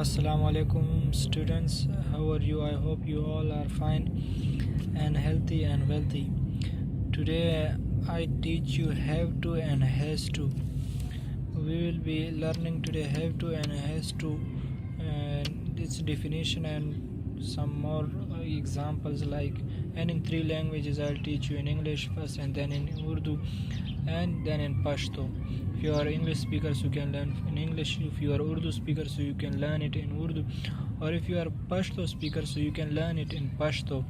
Assalamu alaikum students, how are you? I hope you all are fine and healthy and wealthy. Today I teach you have to and has to. We will be learning today have to and has to and its definition and some more examples, like, and in three languages I'll teach you: in English first, and then in Urdu, and then in Pashto. If you are English speakers, you can learn in English. If you are Urdu speakers, so you can learn it in Urdu, or if you are Pashto speakers, so you can learn it in Pashto.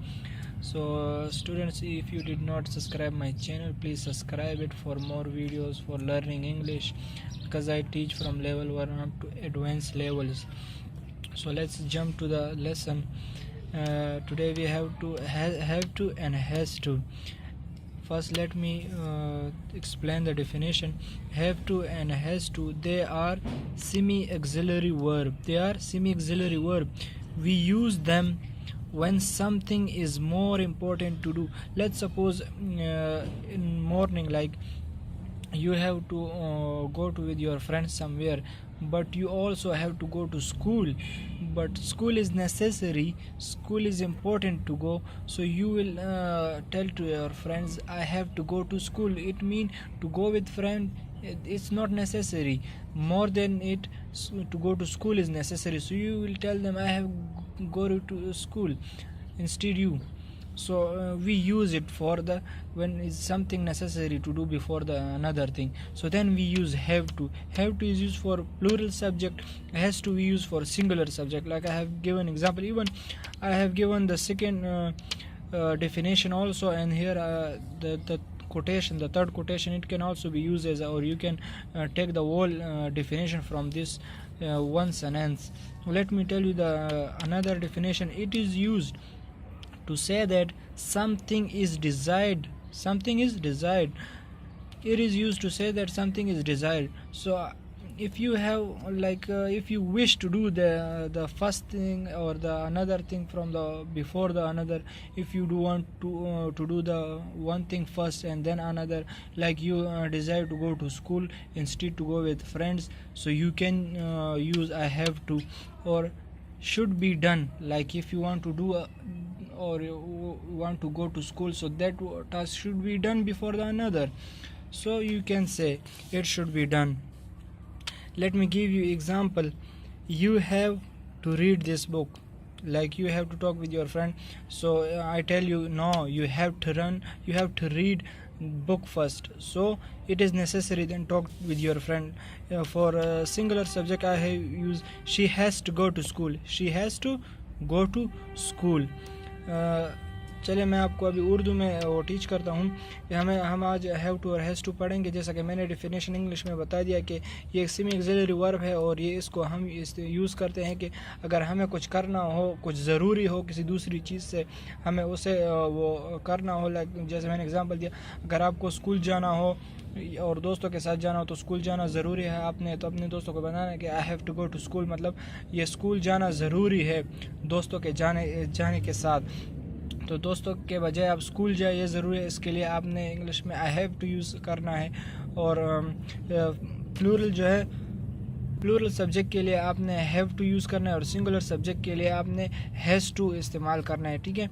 So students, if you did not subscribe my channel, please subscribe it for more videos for learning English, because I teach from level 1 up to advanced levels. So let's jump to the lesson. Today we have to and has to. First, let me explain the definition. Have to and has to, they are semi-auxiliary verb. We use them when something is more important to do. Let's suppose in morning, like, you have to go to with your friends somewhere, but you also have to go to school. But school is necessary, school is important to go, so you will tell to your friends, I have to go to school. It means to go with friend, it's not necessary. More than it, to go to school is necessary, so you will tell them, I have go to school instead you. So we use it for the when is something necessary to do before the another thing. So then we use have to. Have to is used for plural subject, has to be used for singular subject. Like I have given example, even I have given the second definition also, and here the quotation, the third quotation, it can also be used as, or you can take the whole definition from this one sentence. Let me tell you the another definition. It is used to say that something is desired. It is used to say that something is desired. So if you have if you wish to do the first thing or the another thing from the before the another, if you do want to do the one thing first and then another, like you desire to go to school instead to go with friends, so you can use I have to. Or should be done, like if you want to do or you want to go to school, so that task should be done before the another, so you can say it should be done. Let me give you example. You have to read this book. Like you have to talk with your friend, so I tell you, no, you have to read book first, so it is necessary then talk with your friend. For a singular subject I have used she has to go to school. चलिए मैं आपको अभी उर्दू में वो teach करता हूँ कि हम आज हैव टू और हैज़ टू पढ़ेंगे। जैसा कि मैंने डेफिनेशन इंग्लिश में बता दिया कि ये एक सेमी ऑक्सिलरी वर्ब है, और ये इसको हम यूज़ करते हैं कि अगर हमें कुछ करना हो, कुछ ज़रूरी हो किसी दूसरी चीज़ से, हमें उसे वो करना हो। लाइक जैसे मैंने एग्जांपल दिया, अगर आपको स्कूल जाना हो और दोस्तों के साथ जाना हो, तो स्कूल जाना ज़रूरी है आपने, तो अपने दोस्तों को बताना है कि I have to go to school, मतलब ये स्कूल जाना ज़रूरी है दोस्तों के जाने के साथ। तो दोस्तों के बजाय आप स्कूल जाए, ये ज़रूरी है, इसके लिए आपने इंग्लिश में आई हैव टू यूज़ करना है। और प्लूरल जो है, प्लूरल सब्जेक्ट के लिए आपने हैव टू यूज़ करना है, और सिंगुलर सब्जेक्ट के लिए आपने हैज़ टू इस्तेमाल करना है। ठीक है,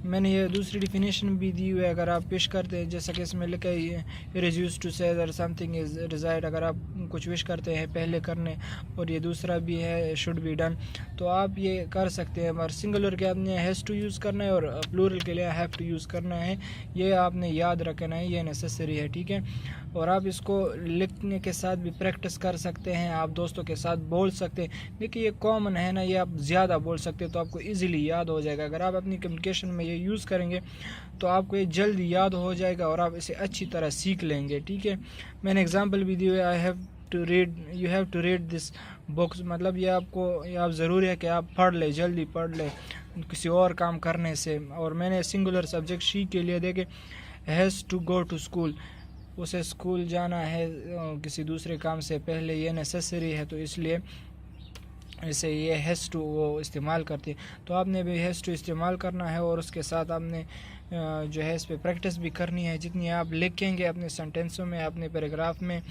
मैंने ये दूसरी डिफिनेशन भी दी हुई है, अगर आप पेश करते हैं, जैसा कि इसमें लिखा है it is used to say that something is desired. अगर आप कुछ विश करते हैं पहले करने, और ये दूसरा भी है शुड बी डन, तो आप ये कर सकते हैं। और सिंगुलर के आपने हैज़ टू यूज़ करना है, और प्लूरल के लिए हैव टू यूज़ करना है। ये आपने याद रखना है, ये नेसेसरी है। ठीक है, और आप इसको लिखने के साथ भी प्रैक्टिस कर सकते हैं, आप दोस्तों के साथ बोल सकते हैं। देखिए ये कॉमन है ना, ये आप ज़्यादा बोल सकते हैं तो आपको इजीली याद हो जाएगा। अगर आप अपनी कम्युनिकेशन में ये यूज़ करेंगे तो आपको ये जल्दी याद हो जाएगा और आप इसे अच्छी तरह सीख लेंगे। ठीक है, मैंने एग्जांपल भी दिए, I have to read, you have to read this books, मतलब ये आप ज़रूरी है कि आप पढ़ लें, जल्दी पढ़ लें किसी और काम करने से। और मैंने सिंगुलर सब्जेक्ट शी के लिए देखे has to go to school, उसे स्कूल जाना है किसी दूसरे काम से पहले, ये नेसेसरी है, तो इसलिए जैसे ये हैज़ टू वो इस्तेमाल करते हैं, तो आपने भी हैज़ टू इस्तेमाल करना है और उसके साथ आपने जो है इस पर प्रैक्टिस भी करनी है। जितनी आप लिखेंगे अपने सेंटेंसों में, अपने पैराग्राफ में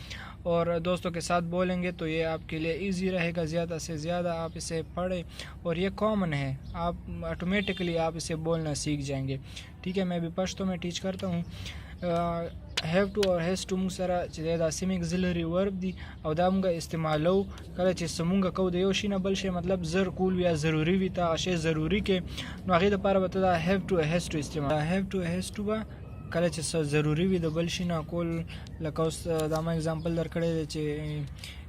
और दोस्तों के साथ बोलेंगे तो ये आपके लिए इजी रहेगा। ज़्यादा से ज़्यादा आप इसे पढ़ें और ये कॉमन है, आप ऑटोमेटिकली आप इसे बोलना सीख जाएंगे। ठीक है, मैं भी पश्तो में टीच करता हूँ। हैव टू और has to موږ سره چې دا سیم اگزیلری ورب دي او دا موږ استعمالو کله چې سمونګ کو د یو شي نه بل شي مطلب زر کول یا ضروری وي ته شی ضروری کې نو هغه د پاره به ته دا هیو ټو هیز ټو استعمال هیو ټو هیز ټو به کله چې ضروری وي د بل شي نه کول. لکه اوس دا ما اگزامپل درکړی دی چې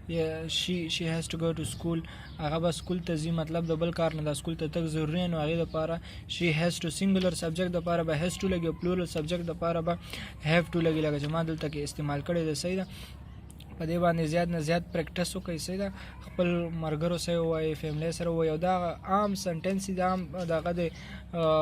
she has to go to school، هغه به سکول ته ځي، مطلب د بل کار نه د سکول ته تک ضروري نو هغې دپاره she has to singular subject دپاره به has to لګي، plural subject دپاره به have to لګي. لکه چې ما دلته کې استعمال کړی دی. صحیح ده، په دې باندې زیات نه زیات پریکټس وکړئ. صحیح ده، خپل ملګرو سره ووایئ، فیملی سره ووایئ، او دا عام سنټنس دي، عام دغه د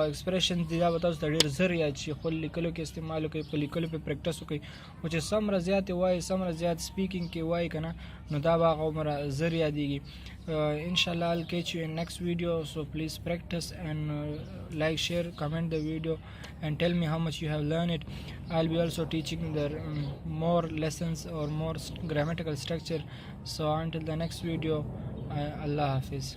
ایکسپریشن دي، دا به تاسو ته ډېر زر یاد شي. خپل لیکلو کې استعمال وکړئ، په لیکلو پې پریکټس وکړئ، او چې څومره زیات یې وایئ، څومره زیات سپیکینګ کې وایئ که نه نو دا به هغومره زر یادېږي. Inshallah, I'll catch you in next video, so please practice and like, share, comment the video and tell me how much you have learned it. I'll be also teaching the more lessons or more grammatical structure. So until the next video, Allah Hafiz.